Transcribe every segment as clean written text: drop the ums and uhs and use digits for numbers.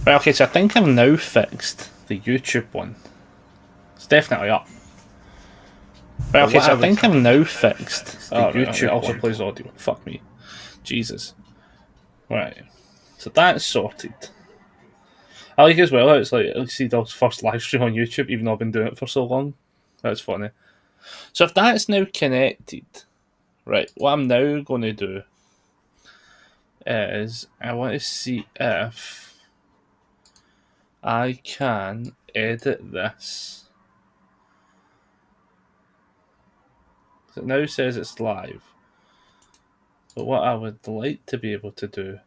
Right, okay, so I think I've now fixed the YouTube one. It's definitely up. Right, okay, so I think I've now fixed the YouTube it also one. Plays audio. Fuck me. Jesus. Right. So that's sorted. I like as well, it's like, I see the first live stream on YouTube, even though I've been doing it for so long. That's funny. So if that's now connected, right, what I'm now going to do is I want to see if I can edit this. So it now says it's live. But what I would like to be able to do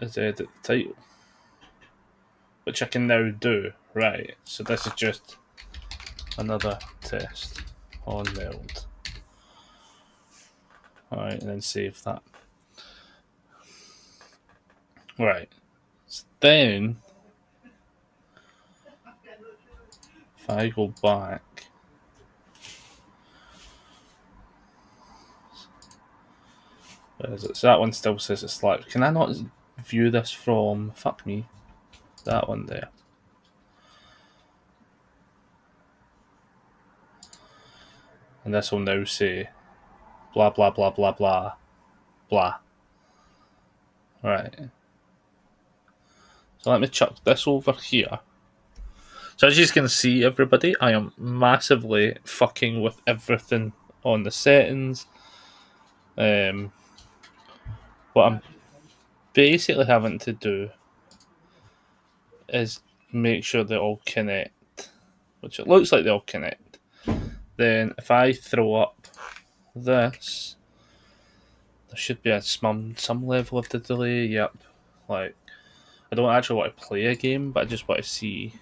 is edit the title, which I can now do. Right, so this is just another test on Meld. Alright, and then save that. Right, so then if I go back, where is it? So that one still says it's live. Can I not view this from, fuck me, that one there? And this will now say blah blah blah blah blah blah. Right. So let me chuck this over here. So as you can see, everybody, I am massively fucking with everything on the settings. What I'm basically having to do is make sure they all connect, which it looks like they all connect. Then if I throw up this, there should be some level of the delay. Yep. Like, I don't actually want to play a game, but I just want to see.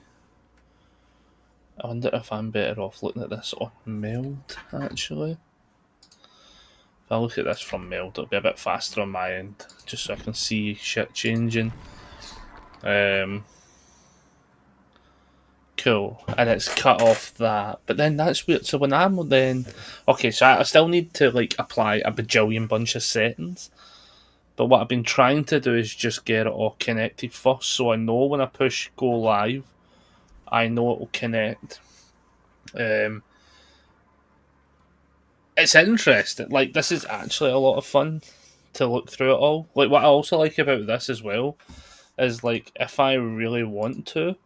I wonder if I'm better off looking at this on Meld, actually. If I look at this from Meld, it'll be a bit faster on my end, just so I can see shit changing. Cool. And it's cut off that. But then that's weird. So when I'm then... Okay, so I still need to like apply a bajillion bunch of settings. But what I've been trying to do is just get it all connected first, so I know when I push go live, I know it will connect. It's interesting. Like, this is actually a lot of fun to look through it all. Like, what I also like about this as well is, like, if I really want to,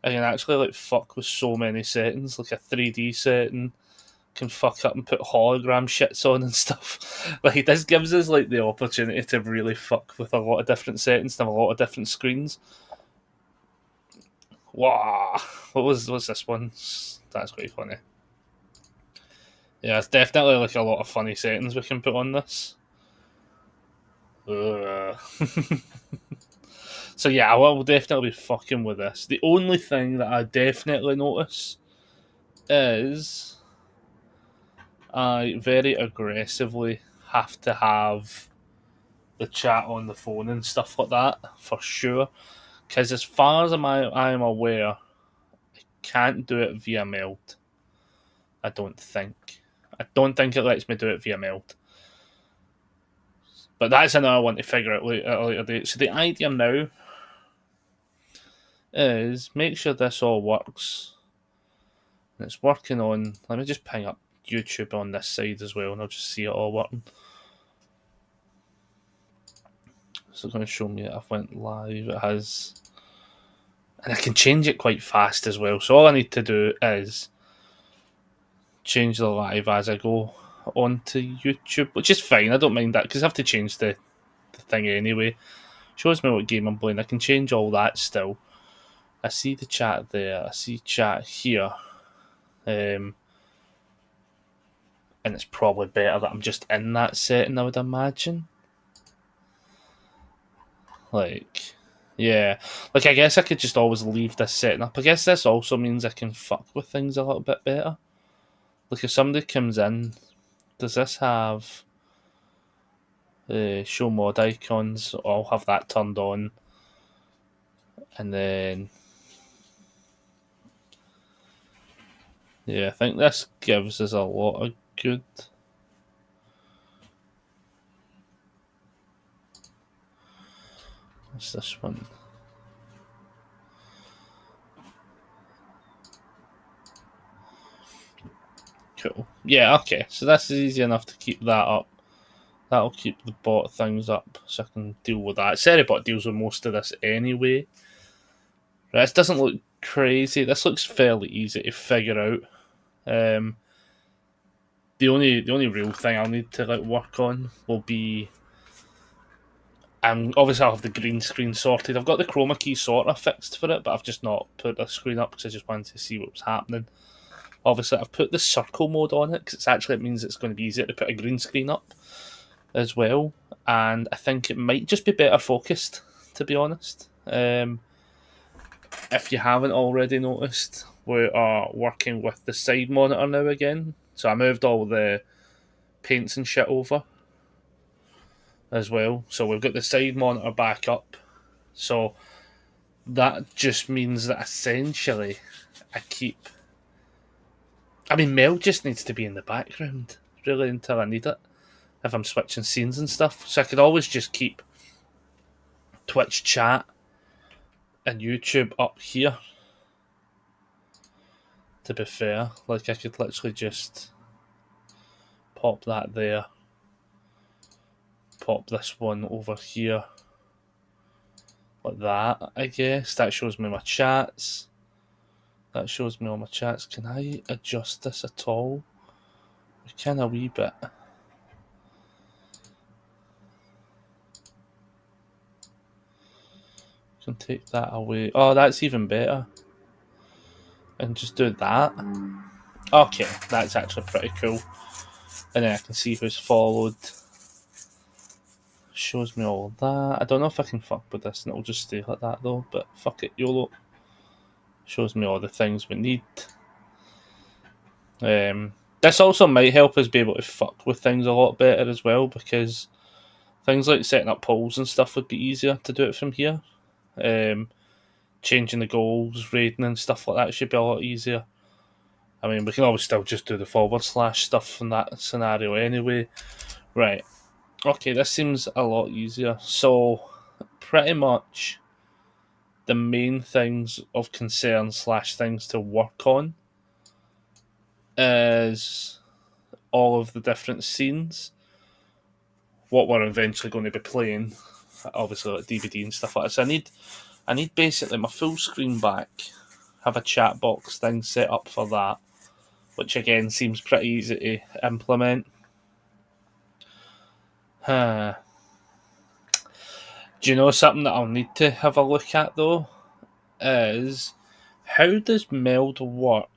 I can actually, like, fuck with so many settings. Like, a 3D setting can fuck up and put hologram shits on and stuff. Like, this gives us, like, the opportunity to really fuck with a lot of different settings and a lot of different screens. Wow. What's this one? That's quite funny. Yeah, it's definitely like a lot of funny settings we can put on this. So yeah, I will definitely be fucking with this. The only thing that I definitely notice is I very aggressively have to have the chat on the phone and stuff like that, for sure. Because as far as I am aware, I can't do it via Meld. I don't think it lets me do it via Meld. But that's another one to figure out at a later date. So the idea now is make sure this all works. And it's working on... Let me just ping up YouTube on this side as well, and I'll just see it all working. So it's going to show me that I've went live. It has... And I can change it quite fast as well. So all I need to do is change the live as I go onto YouTube, which is fine. I don't mind that, because I have to change the thing anyway. Shows me what game I'm playing. I can change all that still. I see the chat there. I see chat here. And it's probably better that I'm just in that setting, I would imagine. Like, yeah. Like, I guess I could just always leave this setting up. I guess this also means I can fuck with things a little bit better. Like, if somebody comes in, does this have show mod icons? I'll have that turned on. And then... Yeah, I think this gives us a lot of good... What's this one? Cool. Yeah, okay. So this is easy enough to keep that up. That'll keep the bot things up so I can deal with that. Seribot deals with most of this anyway. Right, this doesn't look crazy. This looks fairly easy to figure out. The only real thing I'll need to work on will be obviously I'll have the green screen sorted. I've got the chroma key sort of fixed for it, but I've just not put the screen up because I just wanted to see what was happening. Obviously, I've put the circle mode on it because it means it's going to be easier to put a green screen up as well, and I think it might just be better focused, to be honest. If you haven't already noticed, we are working with the side monitor now again. So I moved all the paints and shit over as well. So we've got the side monitor back up. So that just means that essentially Mel just needs to be in the background, really, until I need it. If I'm switching scenes and stuff. So I could always just keep Twitch chat and YouTube up here. To be fair, I could literally just pop that there. Pop this one over here. Like that, I guess. That shows me my chats. That shows me all my chats. Can I adjust this at all? We can a wee bit. Can take that away. Oh, that's even better. And just do that. Okay, that's actually pretty cool. And then I can see who's followed. Shows me all that. I don't know if I can fuck with this and it'll just stay like that though, but fuck it, YOLO. Shows me all the things we need. This also might help us be able to fuck with things a lot better as well, because things like setting up polls and stuff would be easier to do it from here. Changing the goals, raiding and stuff like that should be a lot easier. I mean, we can always still just do the / stuff in that scenario anyway. Right. Okay, this seems a lot easier. So, pretty much the main things of concern / things to work on is all of the different scenes. What we're eventually going to be playing, obviously like DVD and stuff like that. So I need basically my full screen back, have a chat box thing set up for that, which again seems pretty easy to implement. Do you know something that I'll need to have a look at though? Is how does Meld work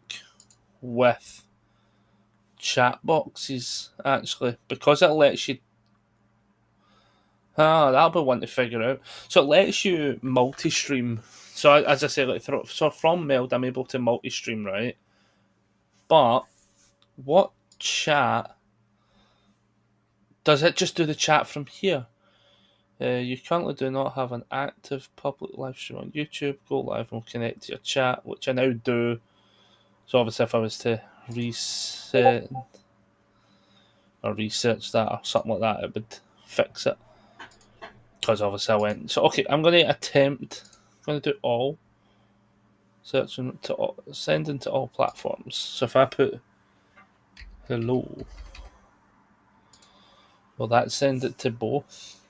with chat boxes actually? Because it lets you. That'll be one to figure out. So it lets you multi-stream. So as I say, so from Meld, I'm able to multi-stream, right? But what chat does it just do the chat from here? You currently do not have an active public live stream on YouTube. Go live and connect to your chat, which I now do. So obviously, if I was to reset or research that or something like that, it would fix it. Because obviously I went. So okay, I'm going to attempt. I'm going to do all. Searching to all, sending to all platforms. So if I put hello, will that send it to both?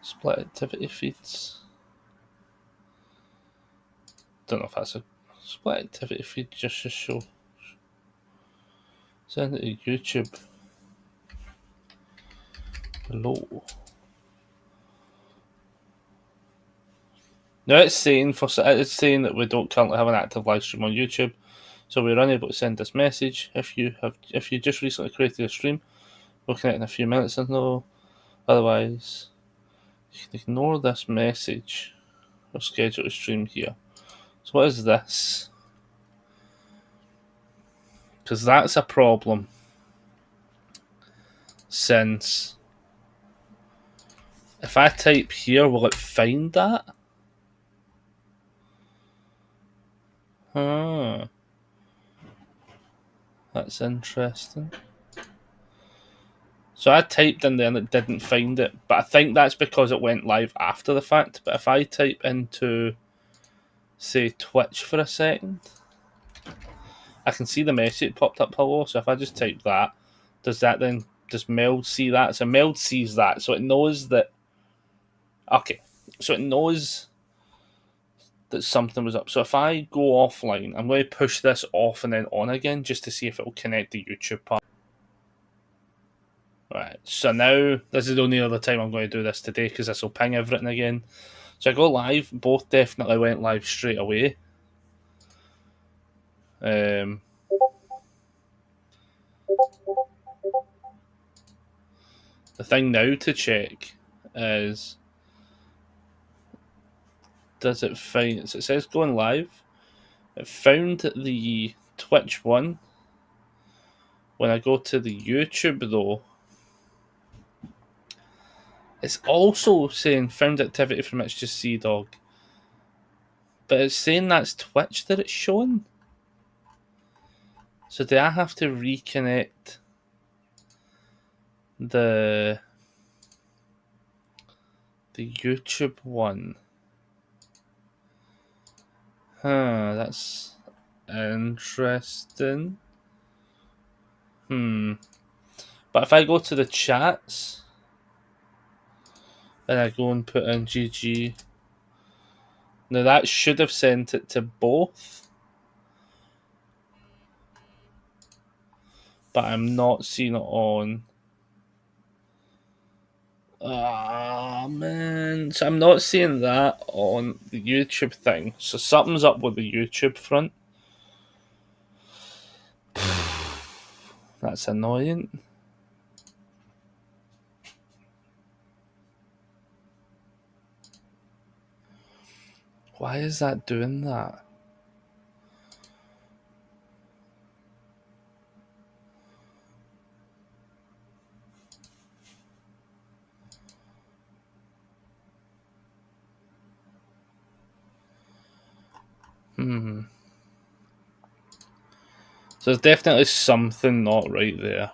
Split activity feeds. Don't know if that's a split activity feed just to show. Send it to YouTube. Hello. Now it's saying that we don't currently have an active live stream on YouTube, so we're unable to send this message. If you just recently created a stream, we'll connect in a few minutes and no. Otherwise, you can ignore this message or schedule a stream here. So what is this? Because that's a problem. Since if I type here, will it find that? That's interesting. So I typed in there and it didn't find it, but I think that's because it went live after the fact. But if I type into, say, Twitch for a second, I can see the message popped up hello. So if I just type that, does Meld see that? So Meld sees that, so it knows that. Okay, so it knows that something was up. So if I go offline, I'm going to push this off and then on again just to see if it will connect the YouTube part. Right, so now this is the only other time I'm going to do this today because this will ping everything again. So I go live, both definitely went live straight away. The thing now to check is, does it find, so it says going live. It found the Twitch one. When I go to the YouTube though, it's also saying found activity from It's Just Sea Dog. But it's saying that's Twitch that it's showing. So do I have to reconnect the YouTube one? That's interesting. But if I go to the chats and I go and put in GG, now that should have sent it to both. But I'm not seeing it on. Ah, man. So I'm not seeing that on the YouTube thing. So something's up with the YouTube front. That's annoying. Why is that doing that? So there's definitely something not right there.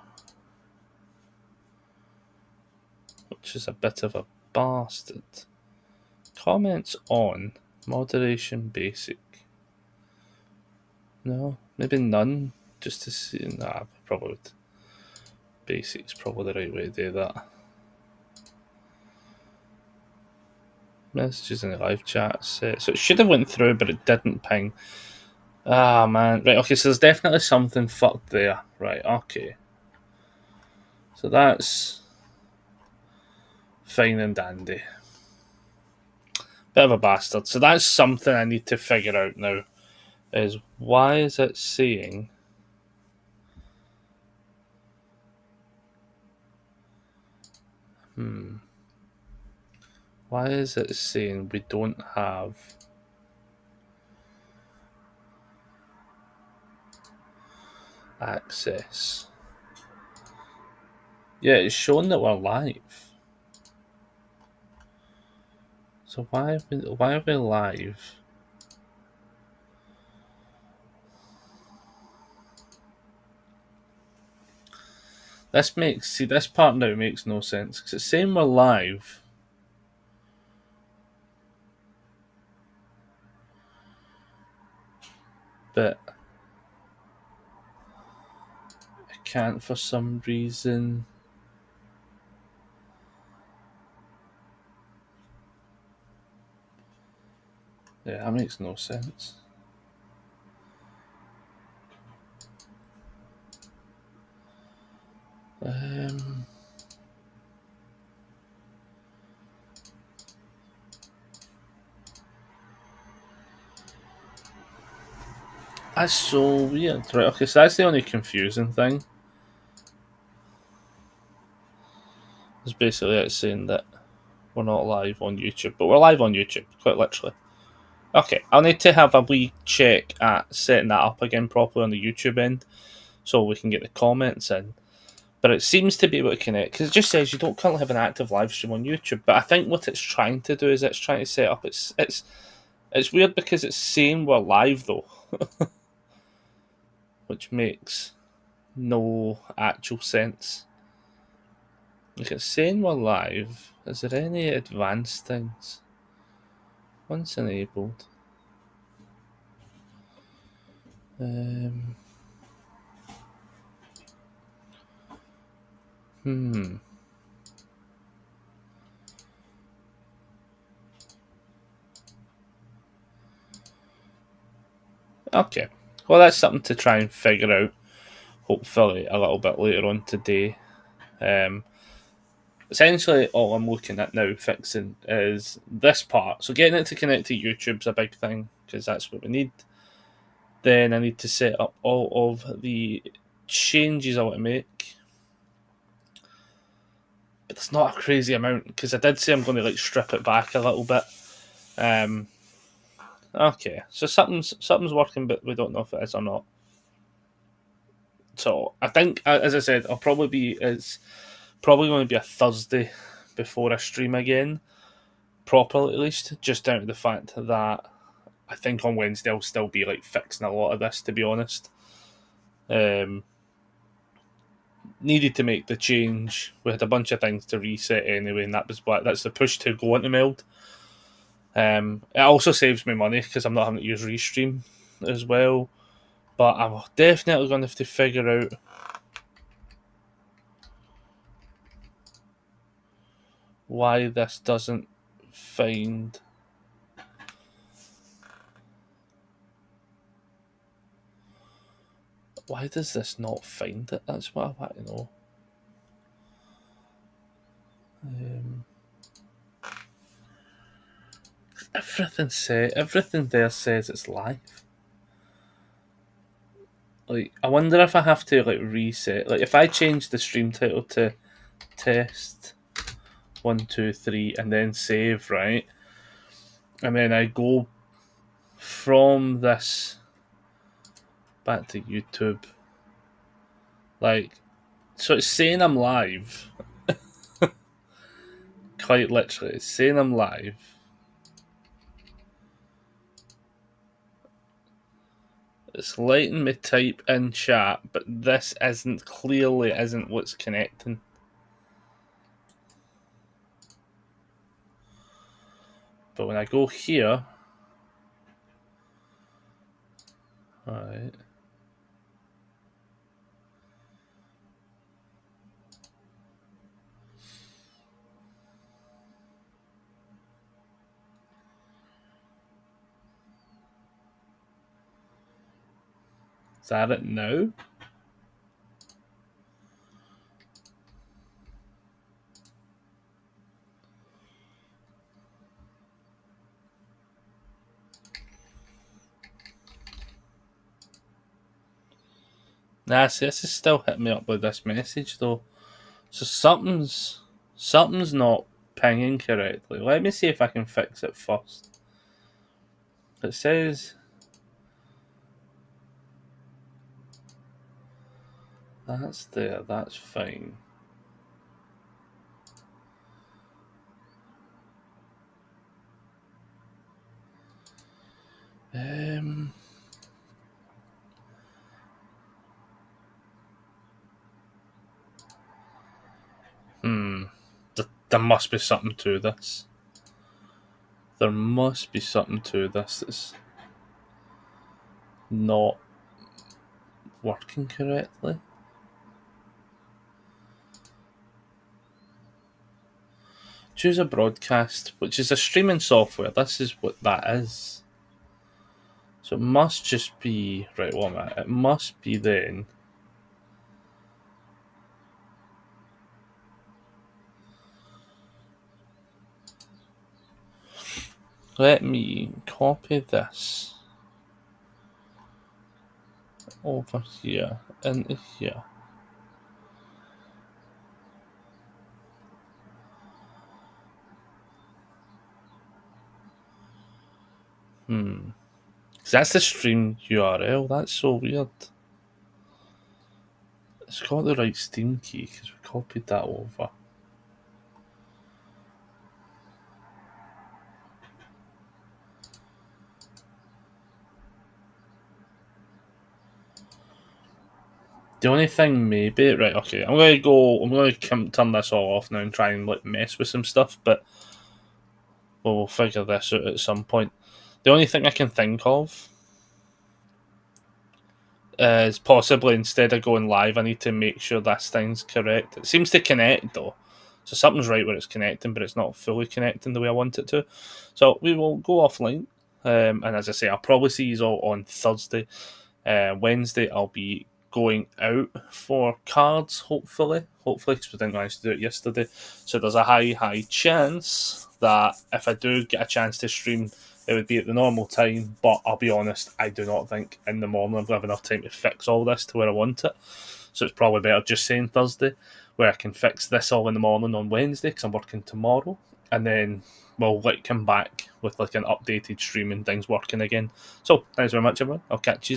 Which is a bit of a bastard. Comments on. Moderation basic. No, maybe none. Just to see. Nah, probably would. Basic's probably the right way to do that. Messages in the live chat set. So it should have went through, but it didn't ping. Ah, man. Right, okay, so there's definitely something fucked there. Right, okay. So that's fine and dandy. Bit of a bastard. So that's something I need to figure out now. Is why is it saying... Why is it saying we don't have... access? Yeah, it's showing that we're live. So why are we live? This part now makes no sense because it's saying we're live, but I can't for some reason. Yeah, that makes no sense. That's so weird. Right, okay, so that's the only confusing thing. It's basically it's saying that we're not live on YouTube, but we're live on YouTube, quite literally. Okay, I'll need to have a wee check at setting that up again properly on the YouTube end so we can get the comments in. But it seems to be able to connect because it just says you don't currently have an active live stream on YouTube. But I think what it's trying to do is it's trying to set up. It's weird because it's saying we're live though, which makes no actual sense. Like it's saying we're live. Is there any advanced things? Once enabled. Hmm. Okay. Well, that's something to try and figure out, hopefully, a little bit later on today. Essentially, all I'm looking at now fixing is this part. So, getting it to connect to YouTube's a big thing because that's what we need. Then I need to set up all of the changes I want to make. But it's not a crazy amount because I did say I'm going to like strip it back a little bit. Okay, so something's working, but we don't know if it is or not. So I think, as I said, it's probably going to be a Thursday before I stream again, properly at least, just down to the fact that I think on Wednesday I'll still be like fixing a lot of this. To be honest, needed to make the change. We had a bunch of things to reset anyway, and that's the push to go into Meld. It also saves me money because I'm not having to use Restream as well. But I'm definitely going to have to figure out why this doesn't find. Why does this not find it? That's what I want to know. Everything there says it's live. Like, I wonder if I have to like reset. Like, if I change the stream title to test 1, 2, 3 and then save, right? And then I go from this back to YouTube. Like, so it's saying I'm live. Quite literally, it's saying I'm live. It's letting me type in chat, but this clearly isn't what's connecting. But when I go here, alright. Is that it now? Nah, see, this is still hitting me up with this message though. So something's not pinging correctly. Let me see if I can fix it first. It says that's there, that's fine. There must be something to this. There must be something to this that's not working correctly. Choose a broadcast, which is a streaming software. This is what that is. So it must just be right. 1 minute. It must be then. Let me copy this over here into here. That's the stream URL. That's so weird. It's got the right Steam key because we copied that over. The only thing, maybe, right? Okay, I'm gonna go. I'm gonna turn this all off now and try and like mess with some stuff, but we'll figure this out at some point. The only thing I can think of is possibly instead of going live, I need to make sure this thing's correct. It seems to connect though, so something's right where it's connecting, but it's not fully connecting the way I want it to. So we will go offline, and as I say, I'll probably see you all on Thursday. Wednesday, I'll be going out for cards, hopefully, because we didn't manage to do it yesterday. So there's a high chance that if I do get a chance to stream, it would be at the normal time. But I'll be honest, I do not think in the morning I'm going to have enough time to fix all this to where I want it. So it's probably better just saying Thursday, where I can fix this all in the morning on Wednesday, because I'm working tomorrow. And then we'll come back with like an updated stream and things working again. So thanks very much, everyone. I'll catch you